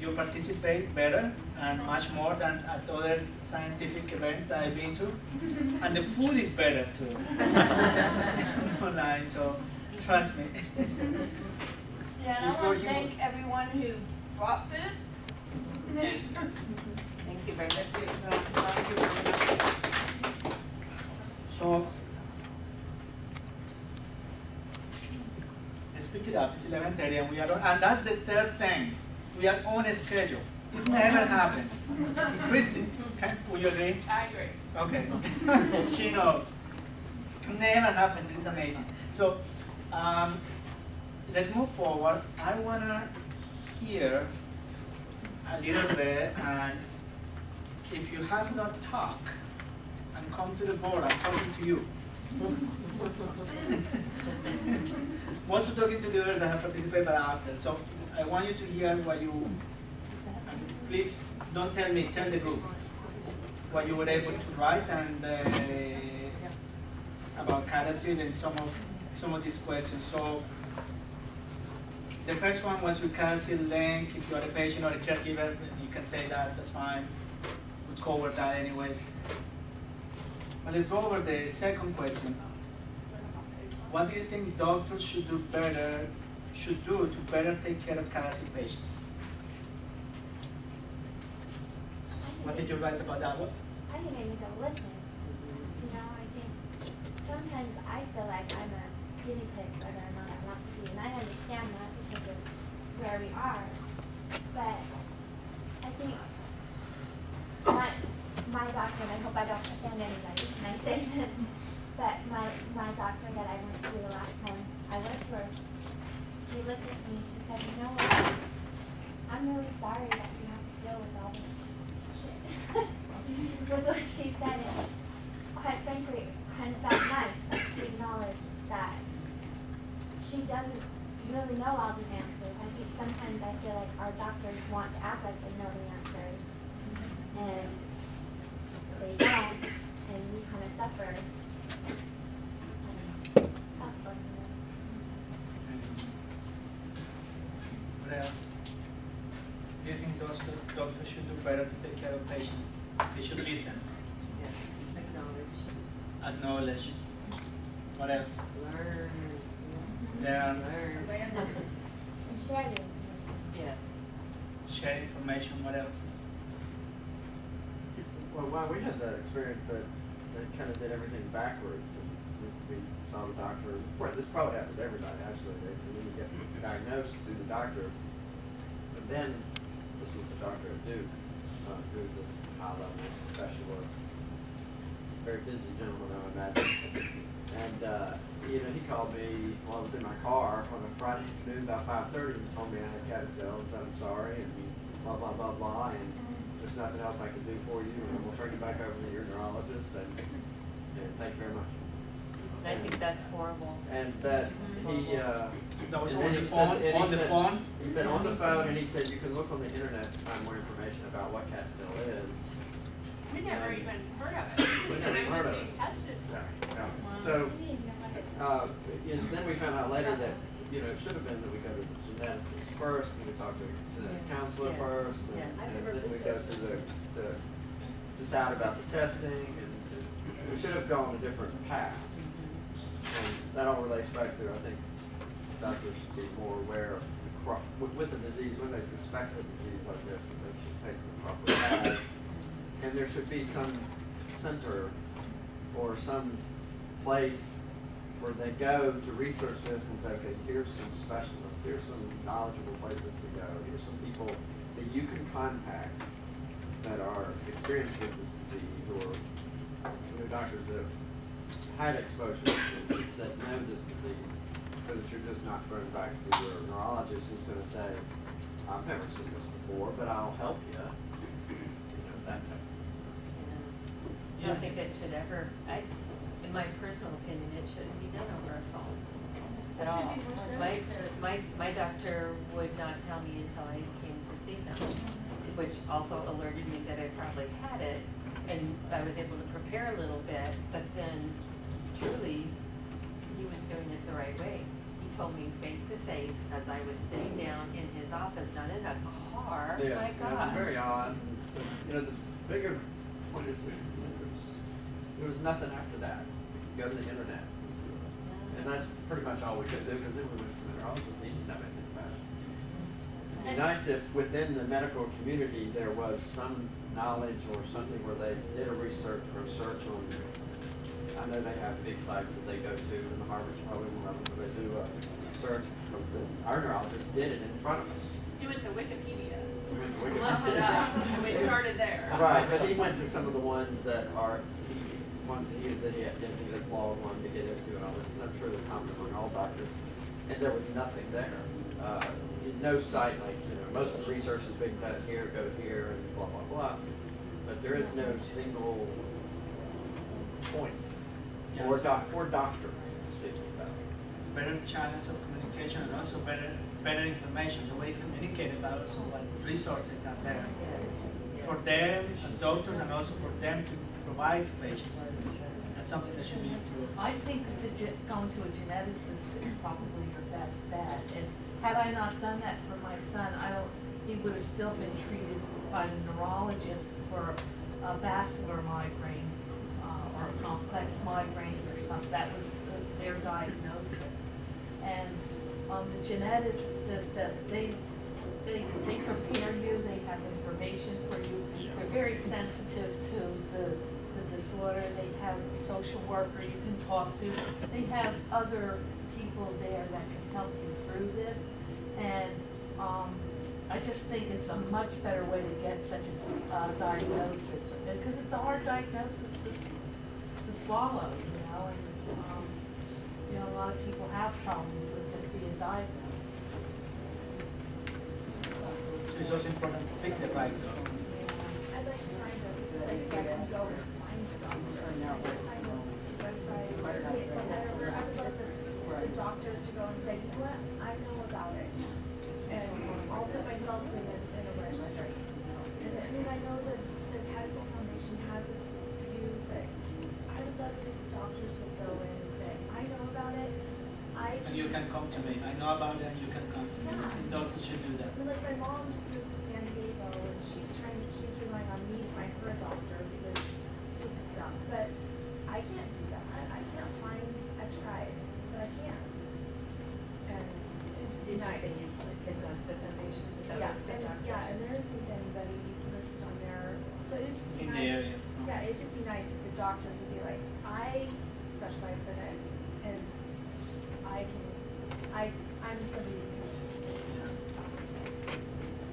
you participate better and much more than at other scientific events that I've been to. And the food is better too. Online, so trust me. Yeah, and I want to thank everyone who brought food. Thank you very much. Thank you very much. So, let's pick it up. It's 11:30 and we are on, and that's the third thing. We are on a schedule. It never happens. Chrissy, will you agree? I agree. Okay. She knows. It never happens. This is amazing. So, let's move forward. I want to hear a little bit, and if you have not talked and come to the board, I'm talking to you. Most of talking to the others that have participated after. So I want you to hear what you, and please don't tell me, tell the group what you were able to write and about CADASIL and some of these questions. So the first one was your CADASIL link. If you are a patient or a caregiver, you can say that, that's fine. We covered that anyways. But let's go over the second question. What do you think doctors should do to better take care of CADASIL patients? What did you write about that one? I think I need to listen. You know, I think sometimes I feel like I'm a guinea pig whether or not I want to be, and I understand that because of where we are. But I think my doctor, and I hope I don't offend anybody when I say this, but my doctor that I went to the last time I went to her, she looked at me and she said, you know what, I'm really sorry that you have to deal with all this shit. Was what she said, and quite frankly, it kind of felt nice that she acknowledged that she doesn't really know all the answers. I think sometimes I feel like our doctors want to act like they know the answers, and they don't, and we kind of suffer. That's what What else? Do you think doctors should do better to take care of patients? They should listen. Yes, Acknowledge. What else? learn. Learn. and share the information. Yes. Share information. What else? Well, we had that experience that kind of did everything backwards, and we saw the doctor. Well, this probably happens to everybody, actually. And then you get diagnosed through the doctor, and then this was the doctor at Duke, who's this high-level specialist, very busy gentleman, I would imagine. And he called me while I was in my car on a Friday afternoon about 5:30 and told me I had CADASIL and said I'm sorry and blah blah blah blah, and there's nothing else I can do for you, and we'll turn you back over to your neurologist, and thank you very much. I think that's horrible. And that he That was and on then the he phone. said- and On he the said- phone. He said on the phone, and he said you can look on the internet to find more information about what CADASIL is. We never even heard of it. We never It heard was of being it. tested. So then we found out later that it should have been that we go to the geneticist first, and we talk to the counselor Yes. first, and, Yes. and then we go to the decide about the testing, and we should have gone a different path. And that all relates back to, I think, doctors should be more aware of with the disease, when they suspect a disease like this, that they should take the proper path. And there should be some center or some place where they go to research this and say, okay, here's some specialists, here's some knowledgeable places to go, here's some people that you can contact that are experienced with this disease, or doctors that have had exposure to this, that know this disease, so that you're just not thrown back to your neurologist who's going to say, I've never seen this before, but I'll help you. That type of I don't think it should ever, in my personal opinion, it shouldn't be done over a phone at all. My doctor would not tell me until I came to see him, which also alerted me that I probably had it, and I was able to prepare a little bit, but then truly, he was doing it the right way. He told me face to face as I was sitting down in his office, not in a car. Yeah, My yeah, gosh. very odd. You know, the bigger, what is this? There was nothing after that. Go to the internet. And that's pretty much all we could do because everyone was in their office needing to know anything about it. It'd be nice if within the medical community there was some knowledge or something where they did a research or a search on. I know they have big sites that they go to, and Harvard's probably one of them, where they do a search. Our neurologist did it in front of us. He went to Wikipedia. We Looked it up, and we started there. Right, but he went to some of the ones that are, ones that he was idiot, didn't he, the blog one to get into and all this, and I'm sure they're common among all doctors, and there was nothing there. No site like, you know, most of the research is being done here, go here, and blah, blah, blah, but there is no single point for doctor speaking about it. Better channels of communication and also better information, the way it's communicated about also what resources are there. Yes. For them as doctors and also for them to provide to patients. That's something that should be improved. I think that going to a geneticist is probably your best bet. And had I not done that for my son, he would have still been treated by the neurologist for a vascular migraine or a complex migraine or something. That was their diagnosis. And the geneticist, they prepare you, they have information for you. They're very sensitive to the disorder. They have a social worker you can talk to. They have other people there that can help you through this. And I just think it's a much better way to get such a diagnosis, because it's a hard diagnosis to swallow, you know. And you know, a lot of people have problems with just being diagnosed. So it's also important to pick the right doctor. I'd like to find a place where I can go and find the doctor. Find a website, whatever. I would love the doctors to go and say, you know what, I know about it. And I'll put myself in a registry. And I mean, I know that the CADASIL Foundation has a few, but I would love it if doctors would go in and say, I know about it. And you can come to me. I know about it and you can come to me. Yeah. And doctors should do that. I mean, like my mom just moved to San Diego and she's relying on me to find her a doctor because which is dumb. But I can't do that. I can't find. I tried, but I can't. And it's just Did you nice. say you had gone to the foundation with that Yeah, list of and doctors? and there isn't anybody listed on there. So it'd just be In nice. the area. Yeah, it'd just be nice if the doctor could be like, I specialize in it, and I'm somebody who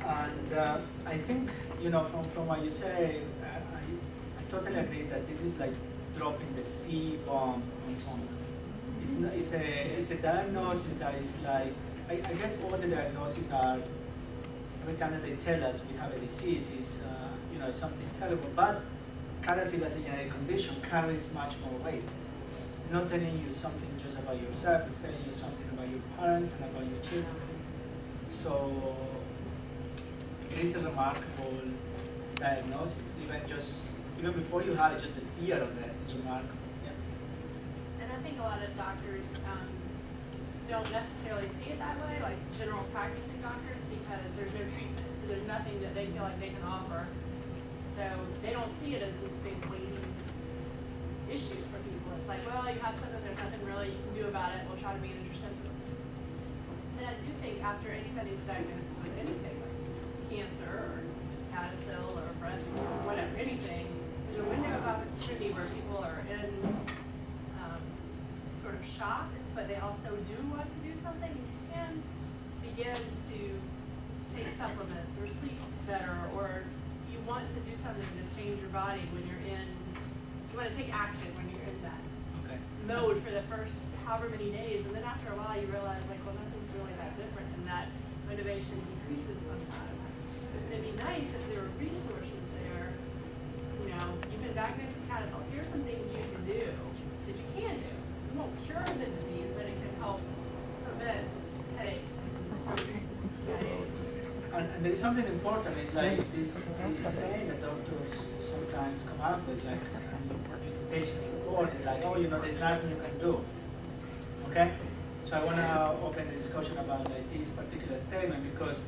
can. And I think, you know, from what you say, I totally agree that this is like dropping the C bomb on someone. It's a diagnosis that is like, I guess all the diagnoses are, every time that they tell us we have a disease, it's, you know, something terrible. But CADASIL as a genetic condition carries much more weight. It's not telling you something just about yourself, it's telling you something about your parents and about your children. So it is a remarkable diagnosis, even before you have it, just the fear of it is remarkable. Yeah. And I think a lot of doctors don't necessarily see it that way, like general practicing doctors, because there's no treatment, so there's nothing that they feel like they can offer. So they don't see it as this big weighty issue for people. It's like, well, you have something, there's nothing really you can do about it, we'll try to manage your symptoms. And I do think after anybody's diagnosed with anything, like cancer or CADASIL or breast or whatever, anything, there's a window of opportunity where people are in sort of shock, but they also do want to do something. You can begin to take supplements or sleep better, or you want to do something to change your body when you're in, you want to take action when you're in that Okay. mode for the first however many days, and then after a while you realize, like, well, nothing's really that different, and that motivation decreases sometimes. It'd be nice if there were resources there, you know, you've been diagnosed with CADASIL, here's some things you can do that you can do. It won't cure the disease, but it can help prevent headaches and strokes. And there is something important, it's like this saying that doctors sometimes come up with, like, patients report, it's like, oh, you know, there's nothing you can do, okay? So I wanna open the discussion about like this particular statement because